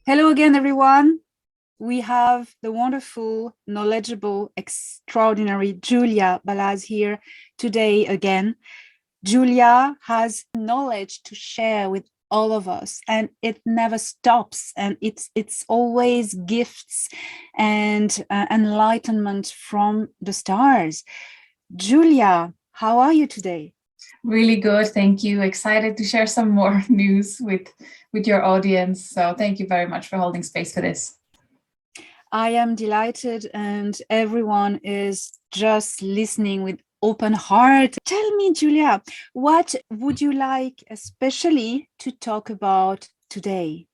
Hello again, everyone. We have the wonderful, knowledgeable, extraordinary Julia Balaz here today again. Julia has knowledge to share with all of us, and it never stops. And it's always gifts and enlightenment from the stars. Julia, how are you today? Really good, thank you. Excited to share some more news with your audience. So thank you very much for holding space for this. I am delighted, and everyone is just listening with open heart. Tell me, Julia, what would you like especially to talk about today?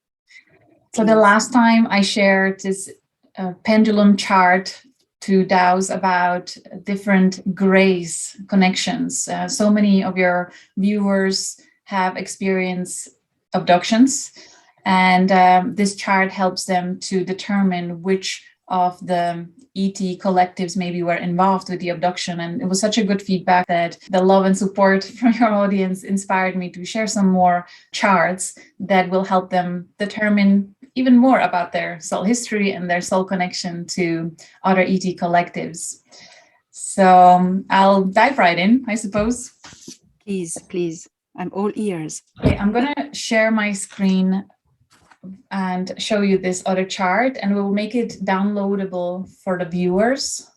So the last time I shared this pendulum chart to Dows about different grace connections. So many of your viewers have experienced abductions, and this chart helps them to determine which of the ET collectives maybe were involved with the abduction. And it was such a good feedback that the love and support from your audience inspired me to share some more charts that will help them determine even more about their soul history and their soul connection to other ET collectives. So I'll dive right in, I suppose. Please. I'm all ears. Okay, I'm going to share my screen and show you this other chart, and we'll make it downloadable for the viewers.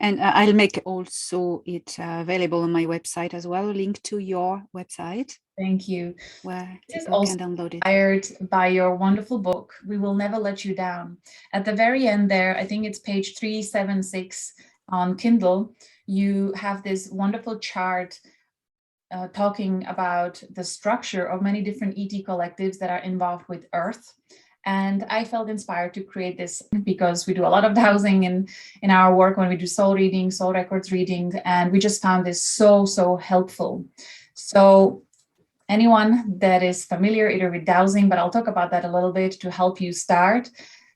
And I'll make also it available on my website as well, a link to your website. Thank you. Where this is people also can download it. Inspired by your wonderful book, We Will Never Let You Down. At the very end there, I think it's page 376 on Kindle, you have this wonderful chart talking about the structure of many different ET collectives that are involved with Earth. And I felt inspired to create this because we do a lot of dowsing in our work when we do soul reading, soul records reading, and we just found this so helpful. So anyone that is familiar either with dowsing, but I'll talk about that a little bit to help you start,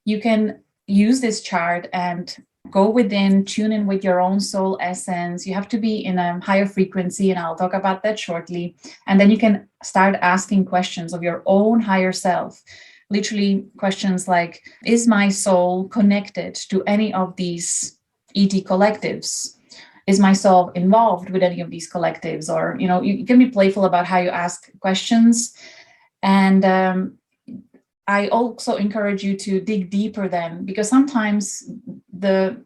you can use this chart and go within, tune in with your own soul essence. You have to be in a higher frequency, and I'll talk about that shortly. And then you can start asking questions of your own higher self. Literally questions like, is my soul connected to any of these ET collectives? Is my soul involved with any of these collectives? Or, you can be playful about how you ask questions. And I also encourage you to dig deeper then, because sometimes the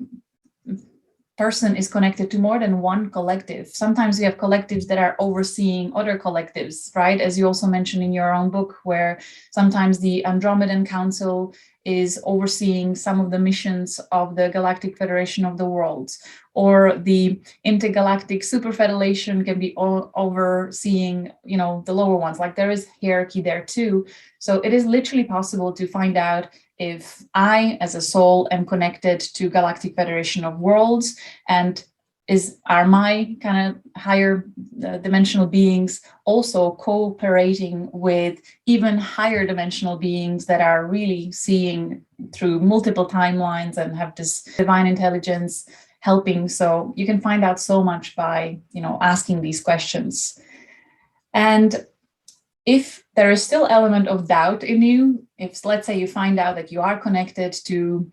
person is connected to more than one collective. Sometimes we have collectives that are overseeing other collectives, right? As you also mentioned in your own book, where sometimes the Andromedan Council is overseeing some of the missions of the Galactic Federation of the Worlds, or the Intergalactic Super Federation can be overseeing, the lower ones. Like there is hierarchy there too. So it is literally possible to find out if I, as a soul, am connected to Galactic Federation of Worlds, and are my kind of higher dimensional beings also cooperating with even higher dimensional beings that are really seeing through multiple timelines and have this divine intelligence helping. So you can find out so much by, asking these questions. And if there is still element of doubt in you, if let's say you find out that you are connected to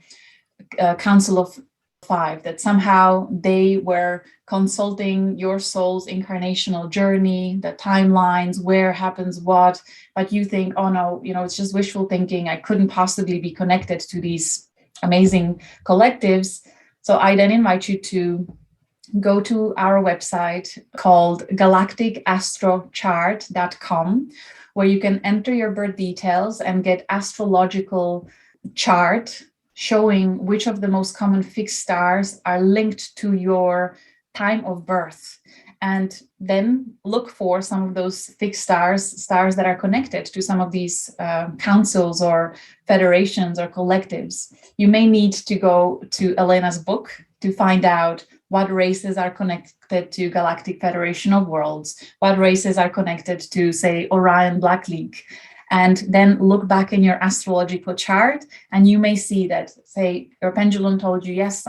Council of Five, that somehow they were consulting your soul's incarnational journey, the timelines, where happens what, but you think, oh no, it's just wishful thinking, I couldn't possibly be connected to these amazing collectives. So I then invite you to go to our website called galacticastrochart.com, where you can enter your birth details and get astrological chart showing which of the most common fixed stars are linked to your time of birth. And then look for some of those fixed stars that are connected to some of these councils or federations or collectives. You may need to go to Elena's book to find out what races are connected to Galactic Federation of Worlds, what races are connected to, say, Orion Black League. And then look back in your astrological chart, and you may see that, say, your pendulum told you, yes,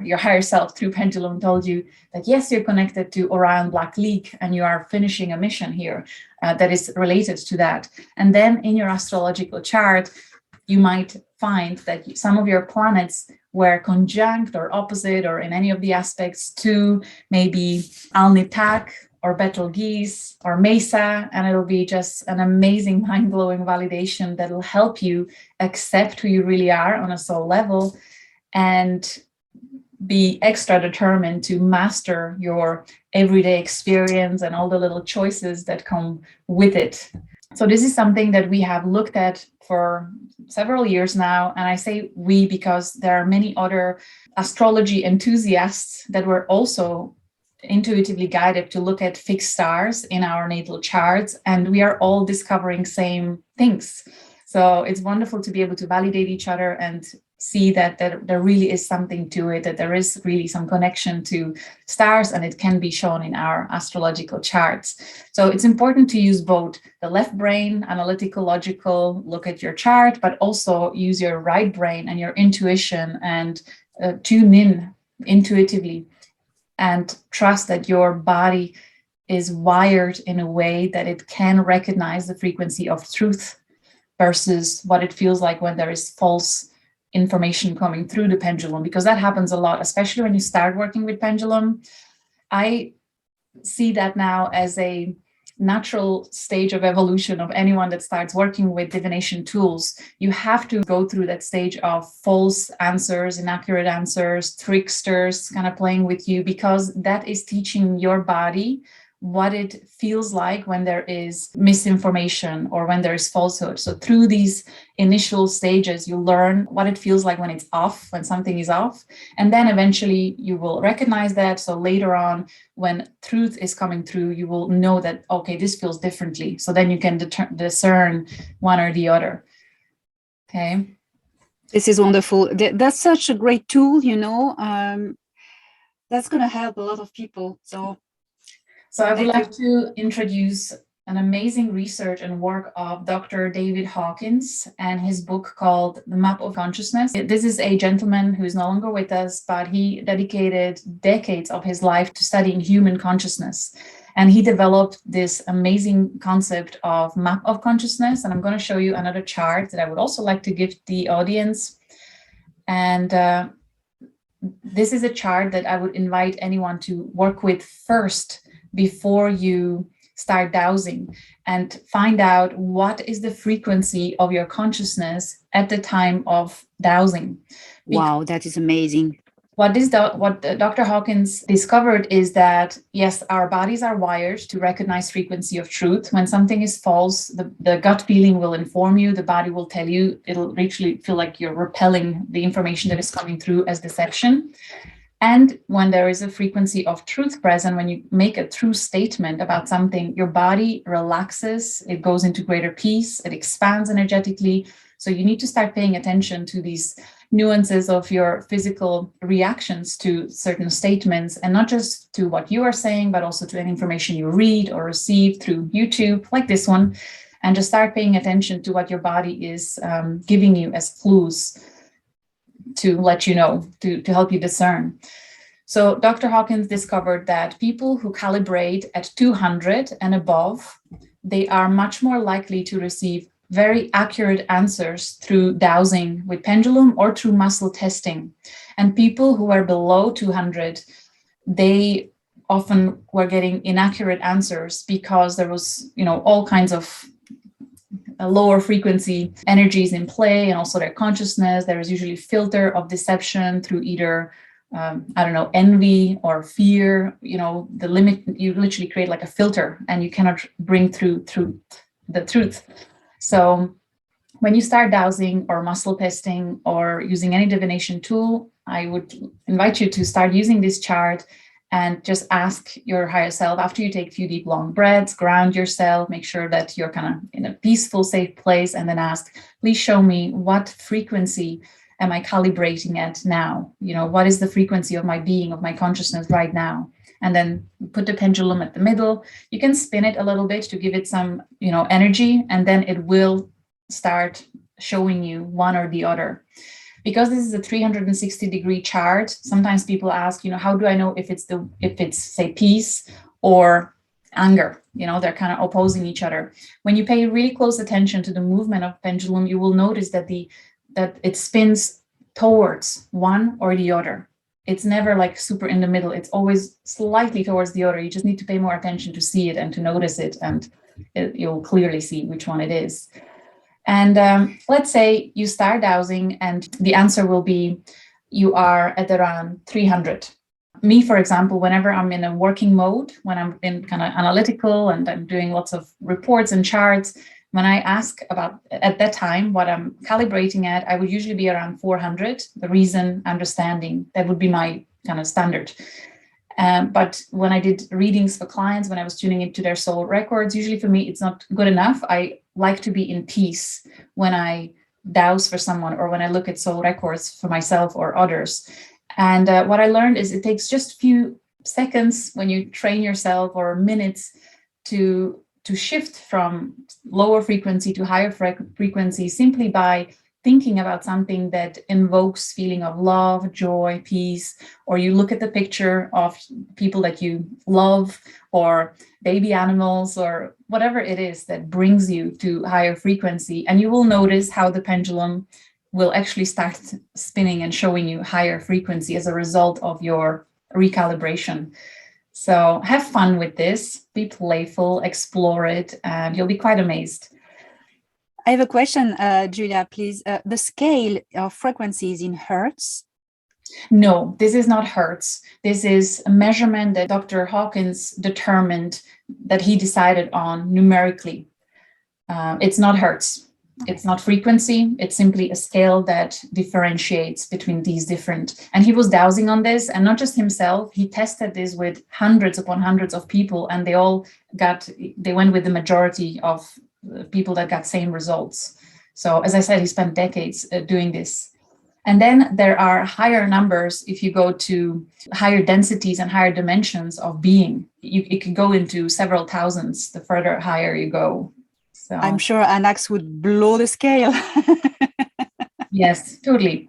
your higher self through pendulum told you that, yes, you're connected to Orion Black League and you are finishing a mission here. that is related to that. And then in your astrological chart, you might find that some of your planets were conjunct or opposite or in any of the aspects to maybe Alnitak or Betelgeuse or Mesa, and it'll be just an amazing, mind-blowing validation that'll help you accept who you really are on a soul level and be extra determined to master your everyday experience and all the little choices that come with it. So this is something that we have looked at for several years now. And I say we because there are many other astrology enthusiasts that were also intuitively guided to look at fixed stars in our natal charts. And we are all discovering same things. So it's wonderful to be able to validate each other and see that there really is something to it, that there is really some connection to stars, and it can be shown in our astrological charts. So it's important to use both the left brain, analytical, logical, look at your chart, but also use your right brain and your intuition and tune in intuitively and trust that your body is wired in a way that it can recognize the frequency of truth versus what it feels like when there is false information coming through the pendulum, because that happens a lot, especially when you start working with pendulum. I see that now as a natural stage of evolution of anyone that starts working with divination tools. You have to go through that stage of false answers, inaccurate answers, tricksters kind of playing with you, because that is teaching your body what it feels like when there is misinformation or when there is falsehood. So through these initial stages, you learn what it feels like when it's off, when something is off. And then eventually you will recognize that. So later on, when truth is coming through, you will know that, okay, this feels differently. So then you can discern one or the other. Okay. This is wonderful. That's such a great tool, that's going to help a lot of people. So I would like to introduce an amazing research and work of Dr. David Hawkins and his book called The Map of Consciousness. This is a gentleman who is no longer with us, but he dedicated decades of his life to studying human consciousness. And he developed this amazing concept of map of consciousness. And I'm going to show you another chart that I would also like to give the audience. And this is a chart that I would invite anyone to work with first before you start dowsing, and find out what is the frequency of your consciousness at the time of dowsing. Wow, that is amazing. What Dr. Hawkins discovered is that, yes, our bodies are wired to recognize frequency of truth. When something is false, the gut feeling will inform you, the body will tell you, it'll literally feel like you're repelling the information that is coming through as deception. And when there is a frequency of truth present, when you make a true statement about something, your body relaxes, it goes into greater peace, it expands energetically. So you need to start paying attention to these nuances of your physical reactions to certain statements, and not just to what you are saying, but also to any information you read or receive through YouTube, like this one, and just start paying attention to what your body is giving you as clues to let you know, to help you discern. So Dr. Hawkins discovered that people who calibrate at 200 and above, they are much more likely to receive very accurate answers through dowsing with pendulum or through muscle testing. And people who are below 200, they often were getting inaccurate answers because there was, all kinds of lower frequency energies in play, and also their consciousness. There is usually filter of deception through either envy or fear. The limit, you literally create like a filter, and you cannot bring through the truth. So when you start dowsing or muscle testing or using any divination tool, I would invite you to start using this chart and just ask your higher self, after you take a few deep, long breaths, ground yourself, make sure that you're kind of in a peaceful, safe place, and then ask, please show me, what frequency am I calibrating at now? What is the frequency of my being, of my consciousness right now? And then put the pendulum at the middle. You can spin it a little bit to give it some, energy, and then it will start showing you one or the other. Because this is a 360-degree chart, sometimes people ask, how do I know if it's say peace or anger? they're kind of opposing each other. When you pay really close attention to the movement of pendulum, you will notice that it spins towards one or the other. It's never like super in the middle. It's always slightly towards the other. You just need to pay more attention to see it and to notice it, and you'll clearly see which one it is. And let's say you start dowsing and the answer will be you are at around 300. Me, for example, whenever I'm in a working mode, when I'm in kind of analytical and I'm doing lots of reports and charts, when I ask about at that time what I'm calibrating at, I would usually be around 400, the reason, understanding, that would be my kind of standard. But when I did readings for clients, when I was tuning into their soul records, usually for me, it's not good enough. I like to be in peace when I douse for someone or when I look at soul records for myself or others. And what I learned is it takes just a few seconds when you train yourself, or minutes, to shift from lower frequency to higher frequency, simply by thinking about something that invokes feeling of love, joy, peace, or you look at the picture of people that you love, or baby animals, or whatever it is that brings you to higher frequency. And you will notice how the pendulum will actually start spinning and showing you higher frequency as a result of your recalibration. So have fun with this, be playful, explore it, and you'll be quite amazed. I have a question, Julia, please. The scale of frequencies in hertz? No, this is not hertz. This is a measurement that Dr. Hawkins determined, that he decided on numerically. It's not hertz. Okay. It's not frequency. It's simply a scale that differentiates between these different. And he was dowsing on this, and not just himself. He tested this with hundreds upon hundreds of people, and they went with the majority of people that got same results. So as I said, he spent decades doing this. And then there are higher numbers if you go to higher densities and higher dimensions of being. It can go into several thousands the further higher you go. So I'm sure Anax would blow the scale. Yes, totally.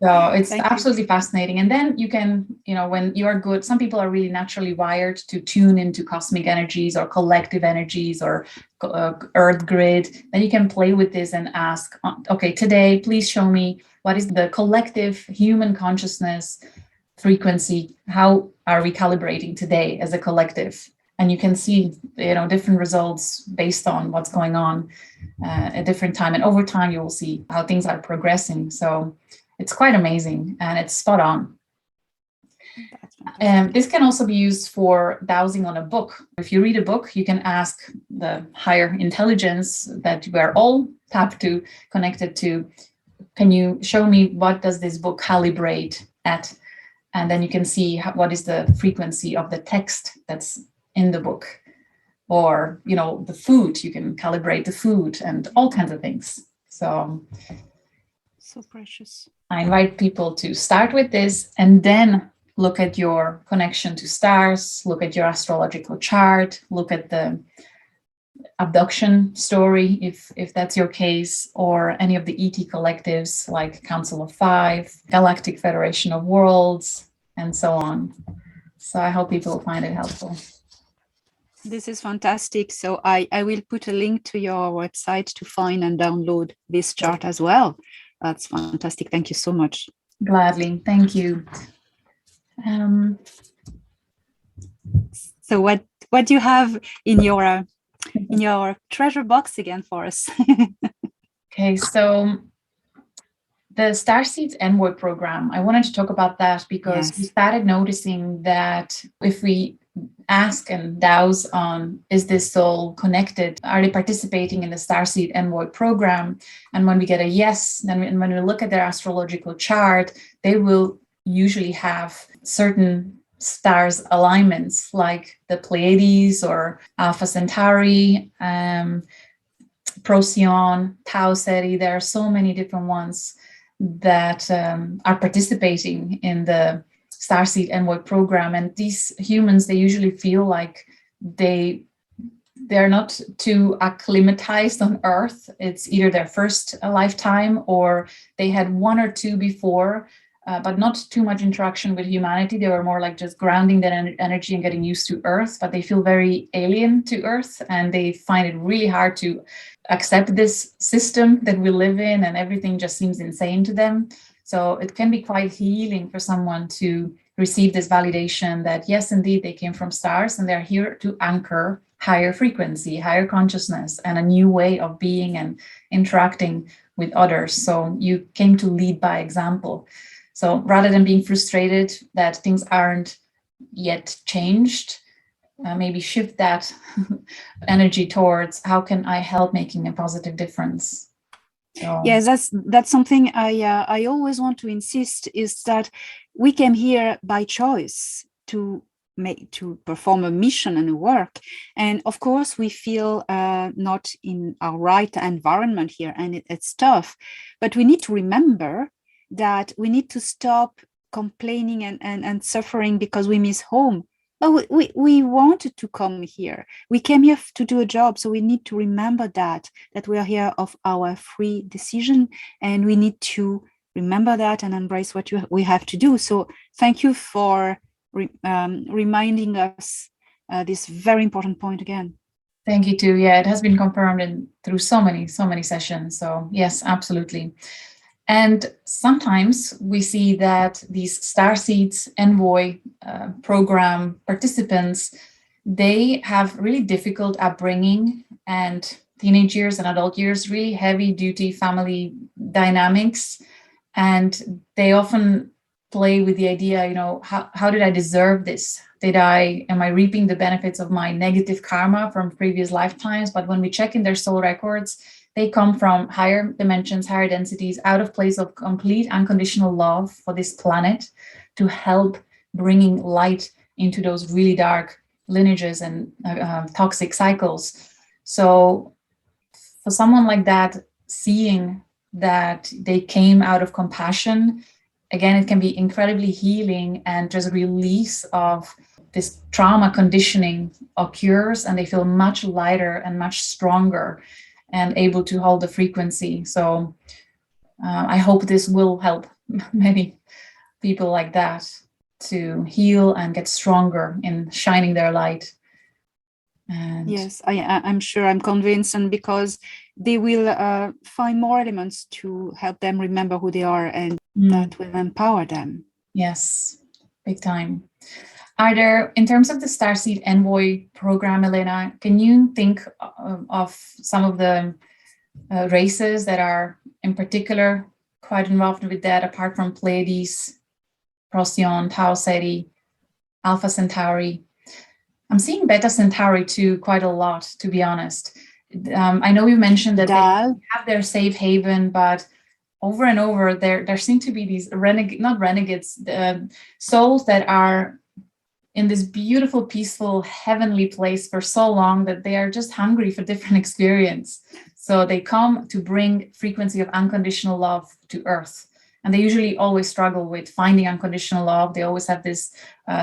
So it's absolutely fascinating. And then you can, when you are good, some people are really naturally wired to tune into cosmic energies or collective energies or earth grid. Then you can play with this and ask, okay, today, please show me what is the collective human consciousness frequency? How are we calibrating today as a collective? And you can see, different results based on what's going on at different time. And over time, you will see how things are progressing. So it's quite amazing, and it's spot on. This can also be used for dowsing on a book. If you read a book, you can ask the higher intelligence that we are all connected to, can you show me what does this book calibrate at? And then you can see what is the frequency of the text that's in the book. Or, the food, you can calibrate the food and all kinds of things. So precious. I invite people to start with this and then look at your connection to stars, look at your astrological chart, look at the abduction story, if that's your case, or any of the ET collectives like Council of Five, Galactic Federation of Worlds, and so on. So I hope people find it helpful. This is fantastic. So I will put a link to your website to find and download this chart as well. That's fantastic. Thank you so much. Gladly. Thank you. So what do you have in your treasure box again for us? Okay, so the Starseeds Envoy program, I wanted to talk about that because we started noticing that if we ask and douse on, is this soul connected? Are they participating in the Starseed Envoy program? And when we get a yes, then when we look at their astrological chart, they will usually have certain stars alignments like the Pleiades or Alpha Centauri, Procyon, Tau Ceti. There are so many different ones that are participating in the Starseed Envoy program. And these humans, they usually feel like they're not too acclimatized on Earth. It's either their first lifetime or they had one or two before, but not too much interaction with humanity. They were more like just grounding that energy and getting used to Earth, but they feel very alien to Earth, and they find it really hard to accept this system that we live in, and everything just seems insane to them. So it can be quite healing for someone to receive this validation that, yes, indeed, they came from stars and they're here to anchor higher frequency, higher consciousness, and a new way of being and interacting with others. So you came to lead by example. So rather than being frustrated that things aren't yet changed, maybe shift that energy towards how can I help making a positive difference. So. Yes, that's something I always want to insist, is that we came here by choice to perform a mission and a work, and of course we feel not in our right environment here, and it's tough, but we need to remember that we need to stop complaining and suffering because we miss home. Well, we wanted to come here. We came here to do a job, so we need to remember that we are here of our free decision, and we need to remember that and embrace what we have to do. So thank you for reminding us this very important point again. Thank you too. Yeah, it has been confirmed through so many sessions. So yes, absolutely. And sometimes we see that these Starseeds Envoy program participants, they have really difficult upbringing, and teenage years and adult years, really heavy duty family dynamics. And they often play with the idea, you know, how did I deserve this? Am I reaping the benefits of my negative karma from previous lifetimes? But when we check in their soul records, they come from higher dimensions, higher densities, out of place of complete unconditional love for this planet, to help bringing light into those really dark lineages and toxic cycles. So for someone like that, seeing that they came out of compassion, again, it can be incredibly healing, and just release of this trauma conditioning occurs, and they feel much lighter and much stronger and able to hold the frequency. So I hope this will help many people like that to heal and get stronger in shining their light. And yes, I'm sure, I'm convinced, and because they will find more elements to help them remember who they are, and that will empower them. Yes, big time. Are there, in terms of the Starseed Envoy program, Elena, can you think of some of the races that are in particular quite involved with that, apart from Pleiades, Procyon, Tau Ceti, Alpha Centauri? I'm seeing Beta Centauri too quite a lot, to be honest. I know you mentioned that they have their safe haven, but over and over there seem to be these souls that are in this beautiful, peaceful, heavenly place for so long that they are just hungry for different experience. So they come to bring frequency of unconditional love to Earth. And they usually always struggle with finding unconditional love. They always have this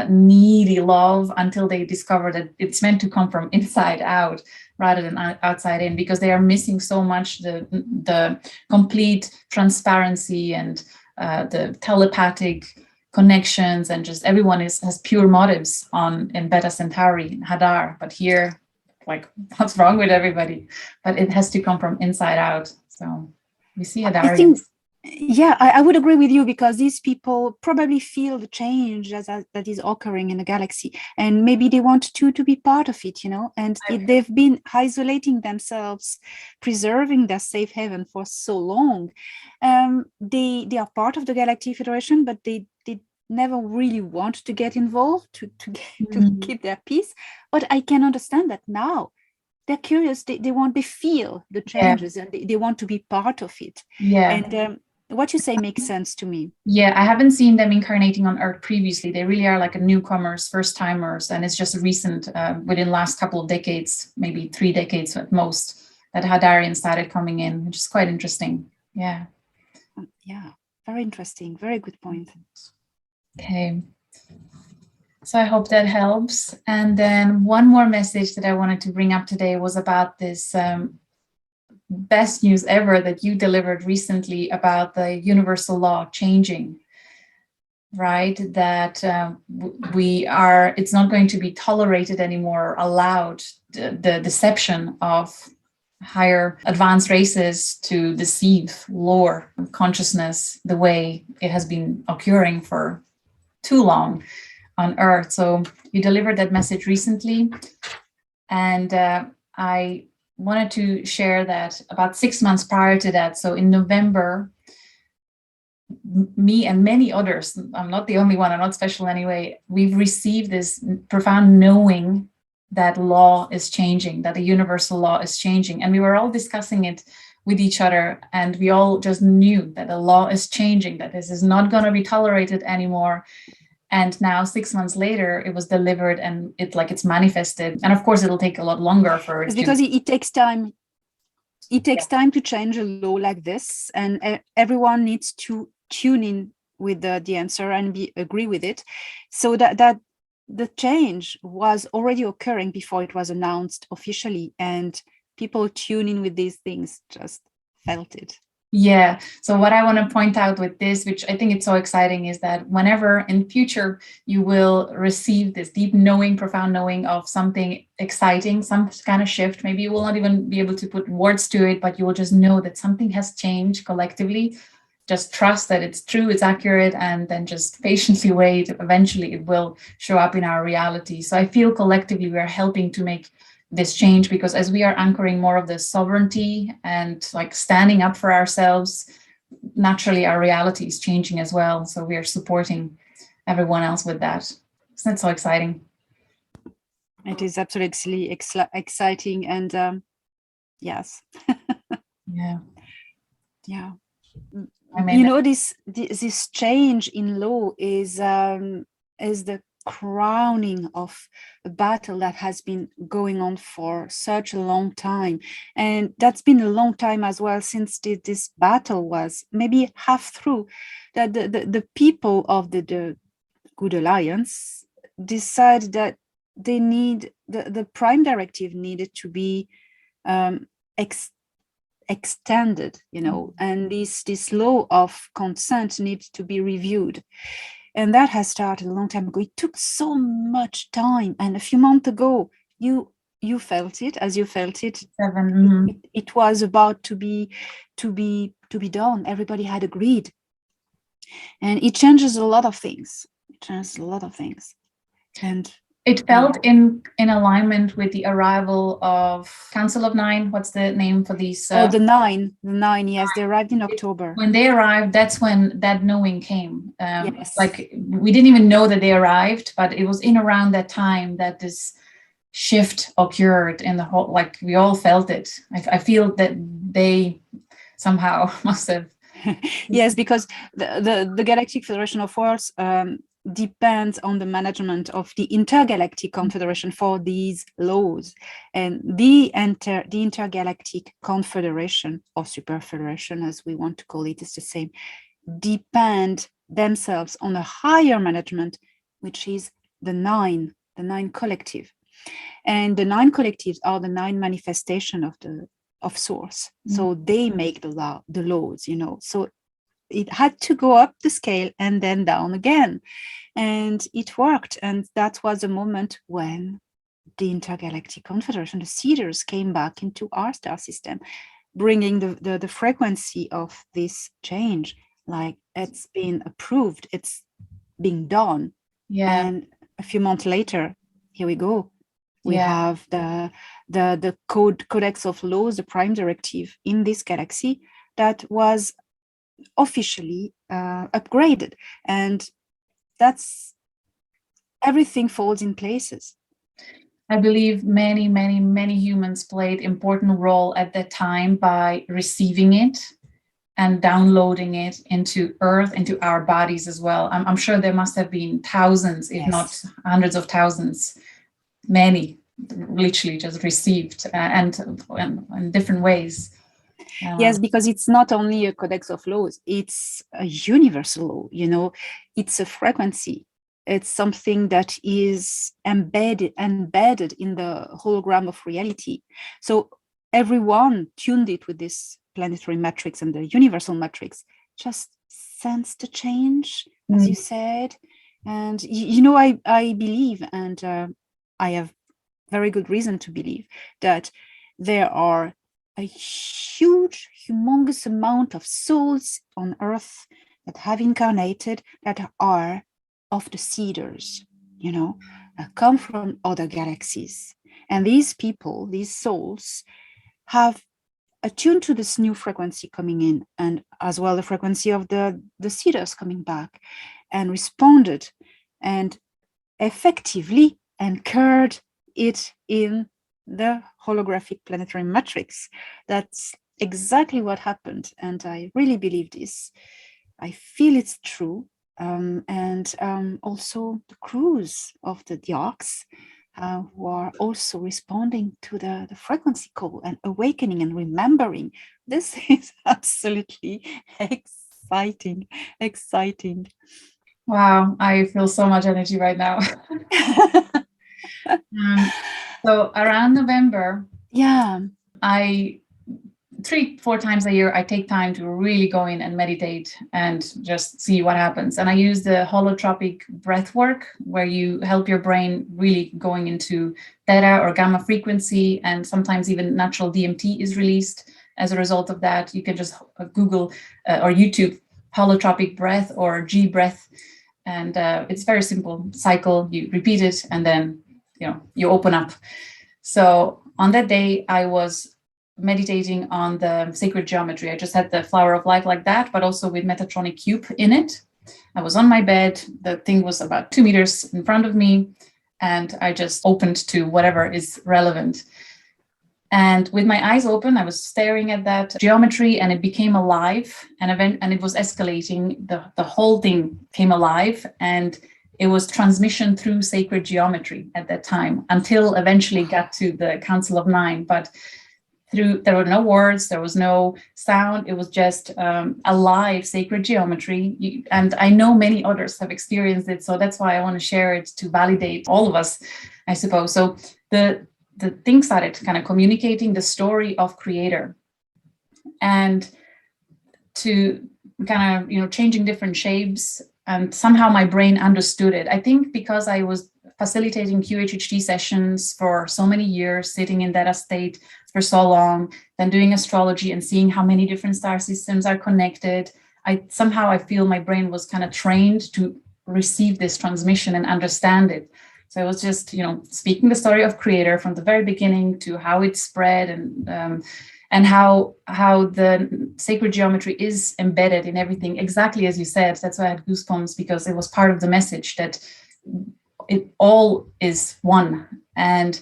needy love until they discover that it's meant to come from inside out rather than outside in, because they are missing so much the complete transparency and the telepathic connections, and just everyone has pure motives in Beta Centauri and Hadar. But here, like, what's wrong with everybody? But it has to come from inside out. So we see Hadarians. Yeah, I would agree with you, because these people probably feel the change that is occurring in the galaxy, and maybe they want to be part of it, you know, and they've been isolating themselves, preserving their safe haven for so long. They are part of the Galactic Federation, but they never really want to get involved, to keep their peace. But I can understand that now. They're curious, they feel the changes, and they want to be part of it. And what you say makes sense to me. Yeah, I haven't seen them incarnating on Earth previously. They really are like a newcomers, first timers, and it's just recent, within the last couple of decades, maybe 3 decades at most, that Hadarians started coming in, which is quite interesting. Yeah, very interesting, very good point. Okay, so I hope that helps. And then one more message that I wanted to bring up today was about this best news ever that you delivered recently about the universal law changing. right? That it's not going to be tolerated anymore, allowed, the deception of higher advanced races to deceive, lure consciousness the way it has been occurring for too long on Earth. So you delivered that message recently, and I wanted to share that about 6 months prior to that, so in November, me and many others, I'm not the only one, I'm not special anyway, we've received this profound knowing that law is changing, that the universal law is changing. And we were all discussing it with each other, and we all just knew that the law is changing, that this is not going to be tolerated anymore. And now 6 months later, it was delivered, and it's manifested. And of course, it'll take a lot longer for it. It's because it takes time. It takes time to change a law like this, and everyone needs to tune in with the answer and agree with it, so that the change was already occurring before it was announced officially, and people tune in with these things just felt it. Yeah. So what I want to point out with this, which I think it's so exciting, is that whenever in future you will receive this deep knowing, profound knowing of something exciting, some kind of shift, maybe you will not even be able to put words to it, but you will just know that something has changed collectively. Just trust that it's true, it's accurate, and then just patiently wait. Eventually it will show up in our reality. So I feel collectively we are helping to make this change, because as we are anchoring more of the sovereignty and standing up for ourselves, naturally our reality is changing as well. So we are supporting everyone else with that. So that's so exciting. It is absolutely exciting, and yes. Yeah. This change in law is the crowning of a battle that has been going on for such a long time, and that's been a long time as well since this battle was maybe half through, that the people of the Good Alliance decided that they need the prime directive needed to be extended, and this law of consent needs to be reviewed. And that has started a long time ago. It took so much time, and a few months ago you felt it as you felt it. It was about to be done. Everybody had agreed, and it changes a lot of things. And it felt in alignment with the arrival of Council of Nine. What's the name for these? The nine. Yes, they arrived in October. When they arrived, that's when that knowing came. Yes. We didn't even know that they arrived, but it was in around that time that this shift occurred in the whole. We all felt it. I feel that they somehow must have. Yes, because the Galactic Federation of Worlds depends on the management of the Intergalactic Confederation for these laws, and the Intergalactic Confederation, or Super Federation as we want to call it, is the same, depend themselves on a higher management, which is the nine collective. And the 9 collectives are the 9 manifestation of source. So they make the laws, so it had to go up the scale and then down again, and it worked. And that was the moment when the Intergalactic Confederation, the Seeders, came back into our star system, bringing the frequency of this change. It's been approved, it's being done. And a few months later, here we go. We have the codex of laws, the prime directive in this galaxy, that was officially upgraded, and that's everything falls in places. I believe many humans played important role at that time by receiving it and downloading it into Earth, into our bodies as well. I'm sure there must have been thousands, if not hundreds of thousands, many literally just received and in different ways. Yes, because it's not only a codex of laws, it's a universal law, it's a frequency. It's something that is embedded in the hologram of reality. So everyone tuned it with this planetary matrix and the universal matrix just sensed the change, as you said. And you know, I believe, and I have very good reason to believe, that there are a huge, humongous amount of souls on Earth that have incarnated that are of the Seeders, you know, come from other galaxies. And these people, these souls, have attuned to this new frequency coming in, and as well the frequency of the Seeders coming back, and responded and effectively anchored it in the holographic planetary matrix. That's exactly what happened. And I really believe this. I feel it's true. And also the crews of the arcs who are also responding to the frequency call and awakening and remembering. This is absolutely exciting. Wow, I feel so much energy right now. So around November, yeah, I 3-4 times a year I take time to really go in and meditate and just see what happens. And I use the holotropic breath work, where you help your brain really going into theta or gamma frequency, and sometimes even natural DMT is released as a result of that. You can just Google or YouTube holotropic breath or G breath, and it's very simple cycle. You repeat it, and then you open up. So on that day, I was meditating on the sacred geometry. I just had the flower of life like that, but also with Metatronic cube in it. I was on my bed. The thing was about 2 meters in front of me, and I just opened to whatever is relevant. And with my eyes open, I was staring at that geometry, and it became alive. And it was escalating. The whole thing came alive, and it was transmission through sacred geometry at that time, until eventually got to the Council of Nine. But there were no words, there was no sound. It was just alive sacred geometry. And I know many others have experienced it, so that's why I want to share it, to validate all of us, I suppose. So the thing started kind of communicating the story of Creator, and to kind of changing different shapes, and somehow my brain understood it. I think because I was facilitating QHHT sessions for so many years, sitting in that state for so long, then doing astrology and seeing how many different star systems are connected, I feel my brain was kind of trained to receive this transmission and understand it. So I was just speaking the story of Creator from the very beginning to how it spread, and how the sacred geometry is embedded in everything, exactly as you said. That's why I had goosebumps, because it was part of the message that it all is one. And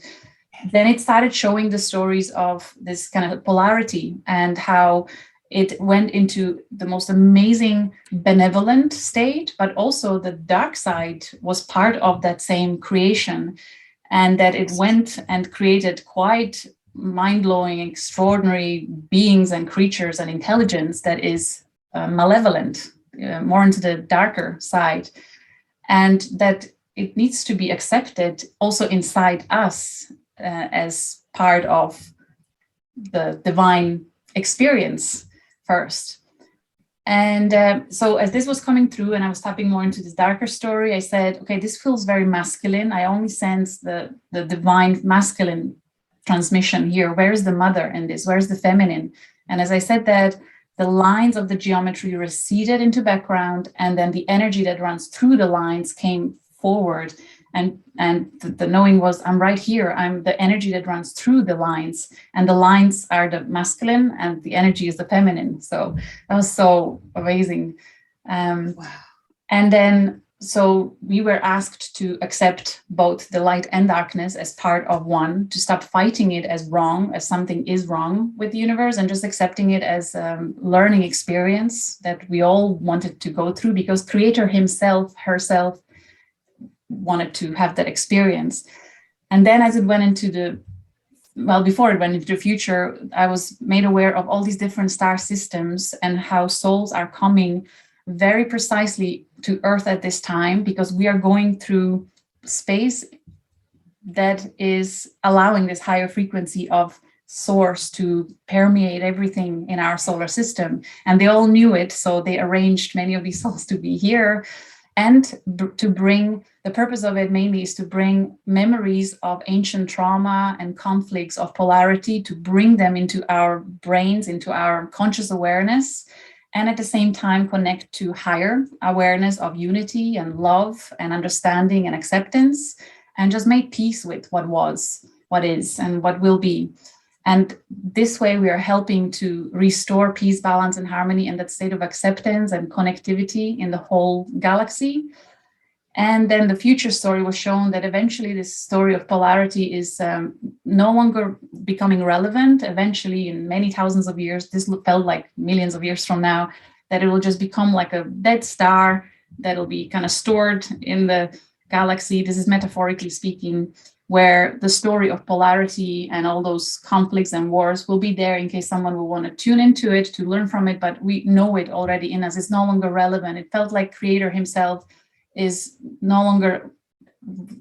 then it started showing the stories of this kind of polarity, and how it went into the most amazing benevolent state, but also the dark side was part of that same creation, and that it went and created quite mind-blowing, extraordinary beings and creatures and intelligence that is malevolent, more into the darker side, and that it needs to be accepted also inside us as part of the divine experience first. And so as this was coming through and I was tapping more into this darker story, I said, okay, this feels very masculine. I only sense the divine masculine transmission here. Where's the mother in this? Where's the feminine? And as I said that, the lines of the geometry receded into background, and then the energy that runs through the lines came forward. And the knowing was, I'm right here. I'm the energy that runs through the lines, and the lines are the masculine and the energy is the feminine. So that was so amazing. Wow. And then, so we were asked to accept both the light and darkness as part of one, to stop fighting it as wrong, as something is wrong with the universe, and just accepting it as a learning experience that we all wanted to go through, because Creator himself, herself, wanted to have that experience. And then as it went into before it went into the future, I was made aware of all these different star systems and how souls are coming very precisely to Earth at this time, because we are going through space that is allowing this higher frequency of source to permeate everything in our solar system. And they all knew it, so they arranged many of these souls to be here. and to bring, the purpose of it mainly is to bring memories of ancient trauma and conflicts of polarity, to bring them into our brains, into our conscious awareness, and at the same time connect to higher awareness of unity and love and understanding and acceptance, and just make peace with what was, what is, and what will be. And this way we are helping to restore peace, balance, and harmony, and that state of acceptance and connectivity in the whole galaxy. And then the future story was shown that eventually this story of polarity is no longer becoming relevant. Eventually, in many thousands of years, this felt like millions of years from now, that it will just become like a dead star that'll be kind of stored in the galaxy. This is metaphorically speaking, where the story of polarity and all those conflicts and wars will be there in case someone will want to tune into it, to learn from it, but we know it already in us. It's no longer relevant. It felt like Creator himself is no longer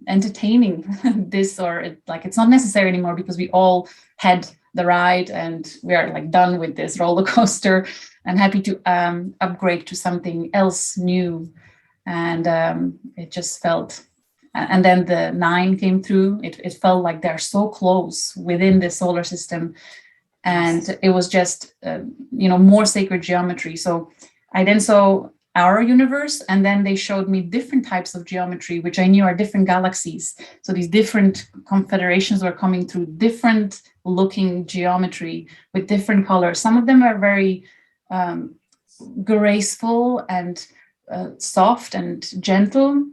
entertaining this, or it's not necessary anymore, because we all had the ride and we are like done with this roller coaster and happy to upgrade to something else new. And it just felt, and then the 9 came through. It felt like they're so close within the solar system, and it was just more sacred geometry. So I then saw our universe, and then they showed me different types of geometry, which I knew are different galaxies. So these different confederations were coming through different looking geometry with different colors. Some of them are very graceful and soft and gentle,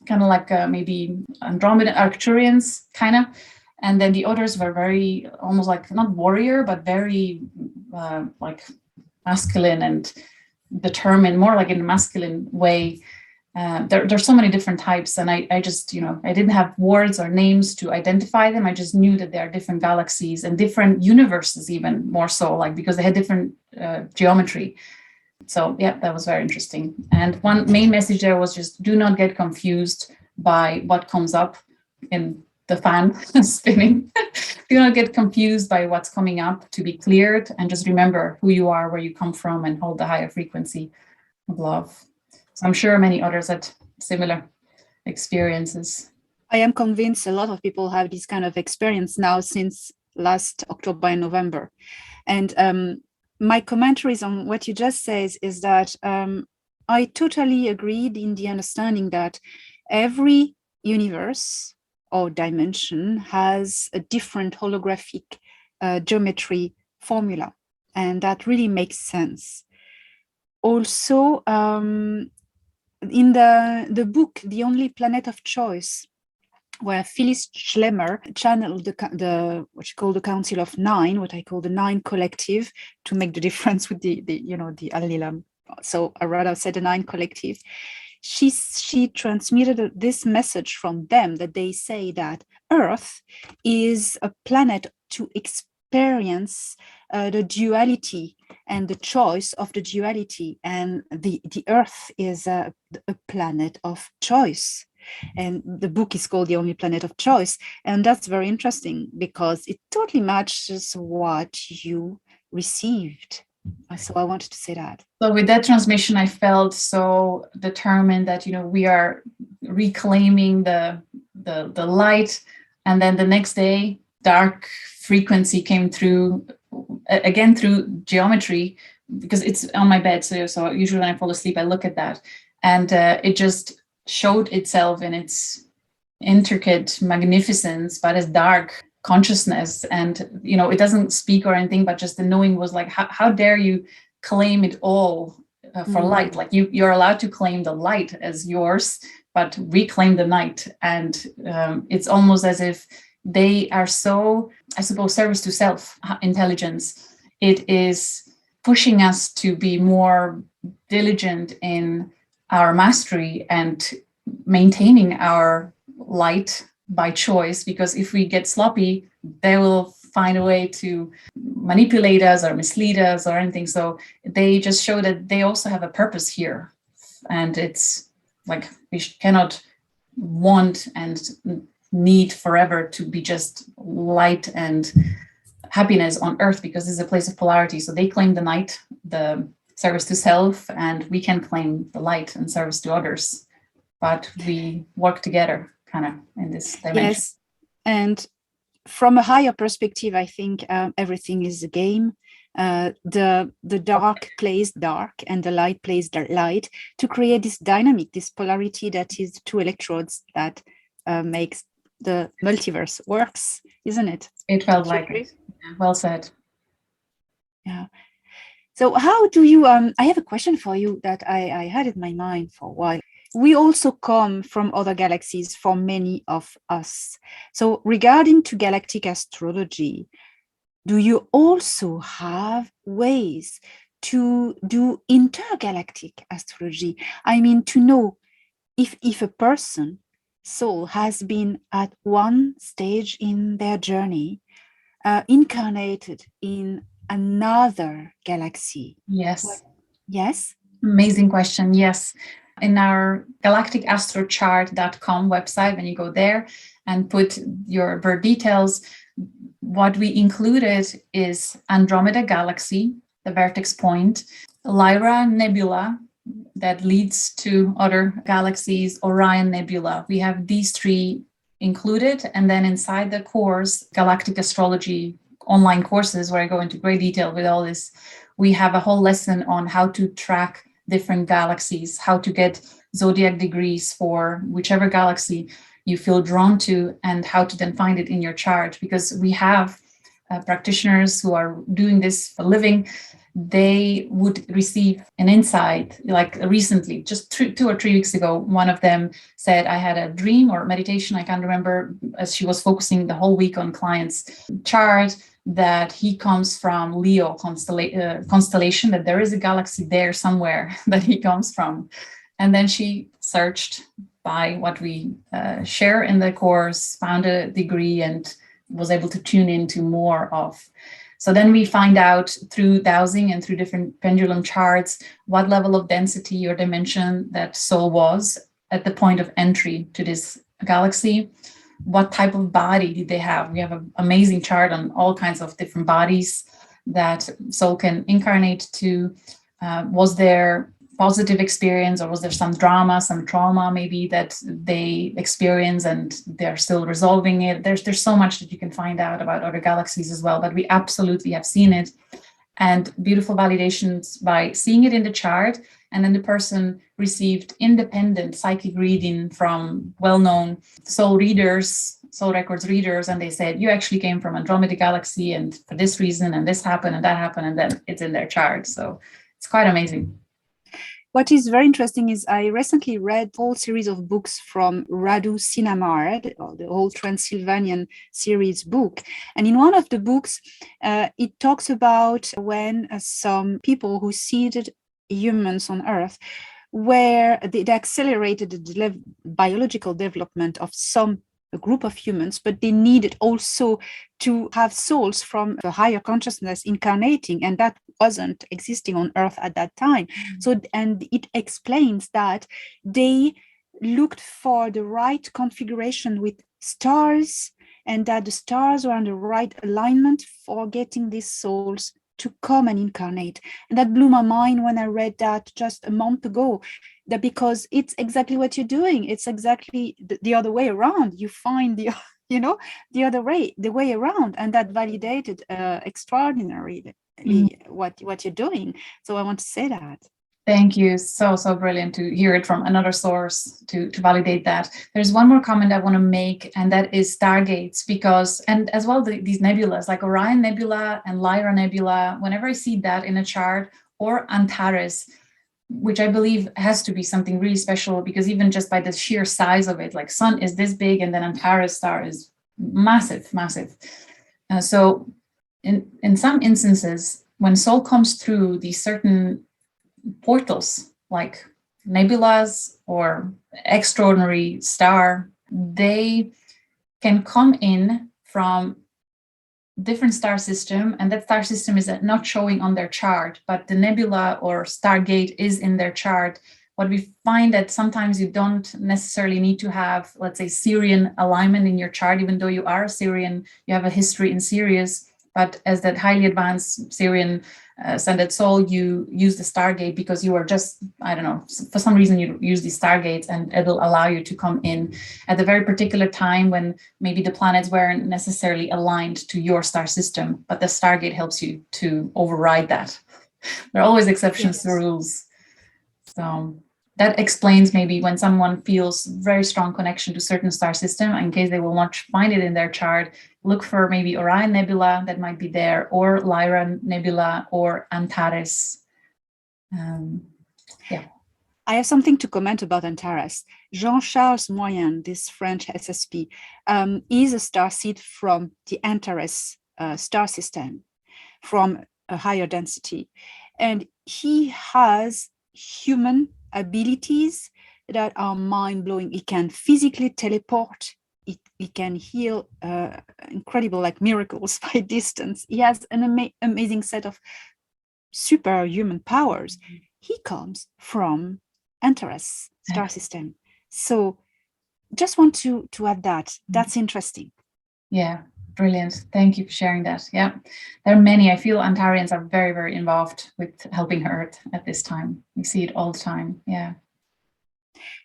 kind of like maybe Andromeda Arcturians kind of. And then the others were very, almost like not warrior, but very like masculine and determined, more like in a masculine way. There's so many different types, and I just, I didn't have words or names to identify them. I just knew that there are different galaxies and different universes, even more so, like, because they had different geometry. So yeah, that was very interesting. And one main message there was just do not get confused by what comes up in the fan spinning. Do not get confused by what's coming up, to be cleared, and just remember who you are, where you come from, and hold the higher frequency of love. So I'm sure many others had similar experiences. I am convinced a lot of people have this kind of experience now since last October and November. And my commentaries on what you just said is that I totally agreed in the understanding that every universe or dimension has a different holographic geometry formula, and that really makes sense. Also, in the book The Only Planet of Choice, where Phyllis Schlemmer channeled the what you call the Council of Nine, what I call the Nine Collective, to make the difference with the Alilam. So I rather said the Nine Collective. She transmitted this message from them, that they say that Earth is a planet to experience the duality and the choice of the duality, and the Earth is a planet of choice. And the book is called The Only Planet of Choice. And that's very interesting because it totally matches what you received. So I wanted to say that. So with that transmission, I felt so determined that, we are reclaiming the light. And then the next day, dark frequency came through, again, through geometry, because it's on my bed. So usually when I fall asleep, I look at that. And it just showed itself in its intricate magnificence, but as dark consciousness. And it doesn't speak or anything, but just the knowing was like, how dare you claim it all for light? Like you're allowed to claim the light as yours, but reclaim the night. And it's almost as if they are so, I suppose, service to self intelligence. It is pushing us to be more diligent in our mastery and maintaining our light by choice, because if we get sloppy, they will find a way to manipulate us or mislead us or anything. So they just show that they also have a purpose here. And it's like we cannot want and need forever to be just light and happiness on Earth, because this is a place of polarity. So they claim the night, the service to self, and we can claim the light and service to others. but we work together kind of in this dimension. Yes. And from a higher perspective, I think everything is a game. The dark plays dark and the light plays the light to create this dynamic, this polarity that is two electrodes that makes the multiverse works, isn't it? It felt like it. Yeah, well said. Yeah. So how do you, I have a question for you that I had in my mind for a while. We also come from other galaxies for many of us. So regarding to galactic astrology, do you also have ways to do intergalactic astrology? I mean, to know if a person soul has been at one stage in their journey, incarnated in another galaxy. Yes. Yes. Amazing question. Yes. In our galacticastrochart.com website, when you go there and put your birth details, what we included is Andromeda Galaxy, the vertex point, Lyra Nebula, that leads to other galaxies, Orion Nebula. We have these three included. And then inside the course, Galactic Astrology online courses, where I go into great detail with all this, we have a whole lesson on how to track different galaxies, how to get zodiac degrees for whichever galaxy you feel drawn to, and how to then find it in your chart. Because we have practitioners who are doing this for a living. They would receive an insight, like recently, just 2 or 3 weeks ago, one of them said, I had a dream or meditation, I can't remember, as she was focusing the whole week on clients' chart, that he comes from Leo constellation, that there is a galaxy there somewhere that he comes from. And then she searched by what we share in the course, found a degree, and was able to tune into more of. So then we find out through dowsing and through different pendulum charts what level of density or dimension that soul was at the point of entry to this galaxy. What type of body did they have? We have an amazing chart on all kinds of different bodies that soul can incarnate to. Was there positive experience, or was there some drama, some trauma maybe that they experience and they're still resolving it? There's so much that you can find out about other galaxies as well, but we absolutely have seen it. And beautiful validations by seeing it in the chart. And then the person received independent psychic reading from well-known soul readers, soul records readers, and they said, you actually came from Andromeda Galaxy, and for this reason, and this happened, and that happened, and then it's in their chart. So it's quite amazing. What is very interesting is I recently read a whole series of books from Radu Sinamard, or the whole Transylvanian series book. And in one of the books, it talks about when some people who seeded humans on Earth, where they accelerated the biological development of a group of humans, but they needed also to have souls from the higher consciousness incarnating, and that wasn't existing on Earth at that time. So, and it explains that they looked for the right configuration with stars, and that the stars were in the right alignment for getting these souls to come and incarnate. And that blew my mind when I read that just a month ago, that because it's exactly what you're doing. It's exactly the other way around. You find the the way around, and that validated extraordinarily what you're doing. So I want to say that. Thank you. So brilliant to hear it from another source to validate that. There's one more comment I want to make, and that is Stargates, because, and as well, these nebulas like Orion Nebula and Lyra Nebula, whenever I see that in a chart, or Antares, which I believe has to be something really special, because even just by the sheer size of it, like Sun is this big, and then Antares star is massive. So in some instances, when soul comes through these certain portals like nebulas or extraordinary star, they can come in from different star system, and that star system is not showing on their chart, but the nebula or stargate is in their chart. What we find that sometimes you don't necessarily need to have, let's say, Syrian alignment in your chart, even though you are Syrian, you have a history in Sirius, But as that highly advanced Syrian ascended soul, you use the Stargate because you are just, I don't know, for some reason you use the Stargates, and it'll allow you to come in at a very particular time when maybe the planets weren't necessarily aligned to your star system, but the Stargate helps you to override that. There are always exceptions to rules. So that explains maybe when someone feels very strong connection to certain star system, in case they will not find it in their chart, look for maybe Orion Nebula that might be there, or Lyra Nebula, or Antares. Yeah. I have something to comment about Antares. Jean-Charles Moyen, this French SSP, is a starseed from the Antares star system, from a higher density. And he has human abilities that are mind-blowing. He can physically teleport. He can heal incredible, like miracles by distance. He has an amazing set of superhuman powers. He comes from Antares star system. So just want to add that. That's interesting. Yeah, brilliant. Thank you for sharing that. Yeah, there are many. I feel Antarians are very, very involved with helping Earth at this time. We see it all the time. Yeah.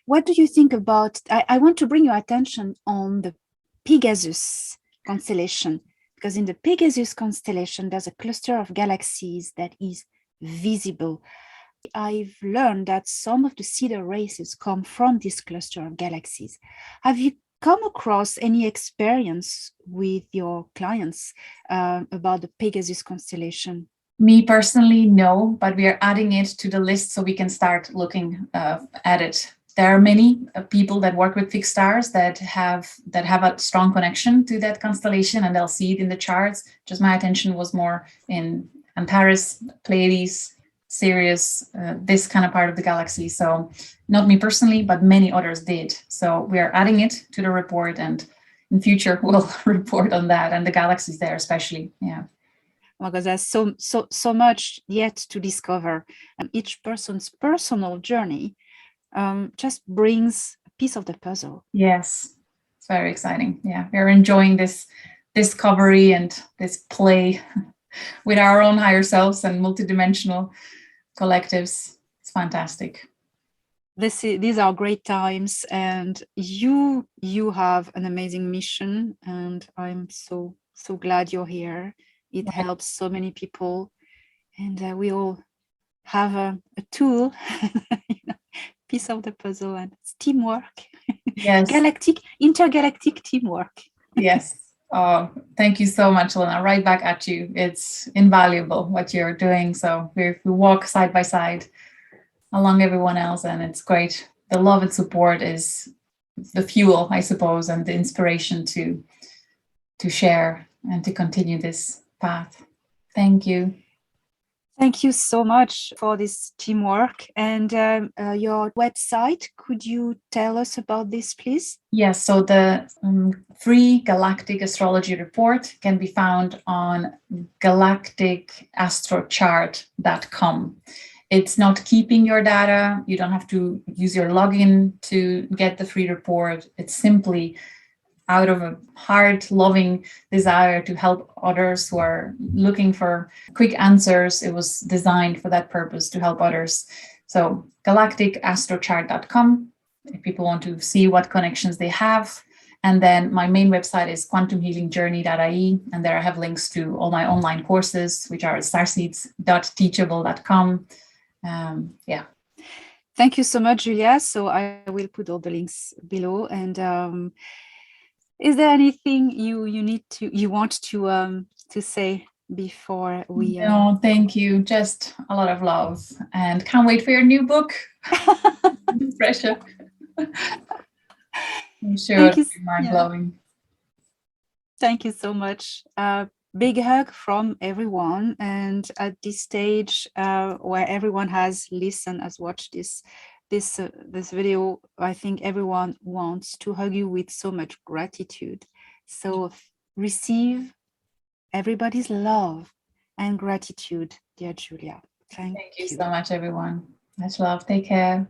What do you think about, I want to bring your attention on the Pegasus constellation, because in the Pegasus constellation, there's a cluster of galaxies that is visible. I've learned that some of the Cedar races come from this cluster of galaxies. Have you come across any experience with your clients about the Pegasus constellation? Me personally, no, but we are adding it to the list so we can start looking at it. There are many people that work with fixed stars that have a strong connection to that constellation, and they'll see it in the charts. Just my attention was more in Antares, Pleiades, Sirius, this kind of part of the galaxy. So not me personally, but many others did. So we are adding it to the report, and in future we'll report on that and the galaxies there especially. Yeah. Because there's so much yet to discover, and each person's personal journey just brings a piece of the puzzle. Yes, it's very exciting. Yeah, we're enjoying this discovery and this play with our own higher selves and multidimensional collectives. It's fantastic. These are great times, and you have an amazing mission, and I'm so glad you're here. It helps so many people, and we all have a tool, piece of the puzzle, and it's teamwork. Yes. Intergalactic teamwork. Yes. Oh, thank you so much, Elena. Right back at you. It's invaluable what you're doing. So we walk side by side along everyone else, and it's great. The love and support is the fuel, I suppose, and the inspiration to share and to continue this path. Thank you. Thank you so much for this teamwork. And your website, could you tell us about this, please? Yes, so the free Galactic Astrology report can be found on galacticastrochart.com. It's not keeping your data. You don't have to use your login to get the free report. It's simply out of a heart-loving desire to help others who are looking for quick answers. It was designed for that purpose, to help others. So galacticastrochart.com, if people want to see what connections they have. And then my main website is quantumhealingjourney.ie, and there I have links to all my online courses, which are at starseeds.teachable.com. Yeah. Thank you so much, Julia. So I will put all the links below. And is there anything you want to say before we? No, thank you. Just a lot of love, and can't wait for your new book. Pressure. I'm sure it'll be mind-blowing. Thank you so much. Big hug from everyone. And at this stage, where everyone has listened, has watched this video, I think everyone wants to hug you with so much gratitude. So receive everybody's love and gratitude, dear Julia. Thank you so much, everyone. Much love. Take care.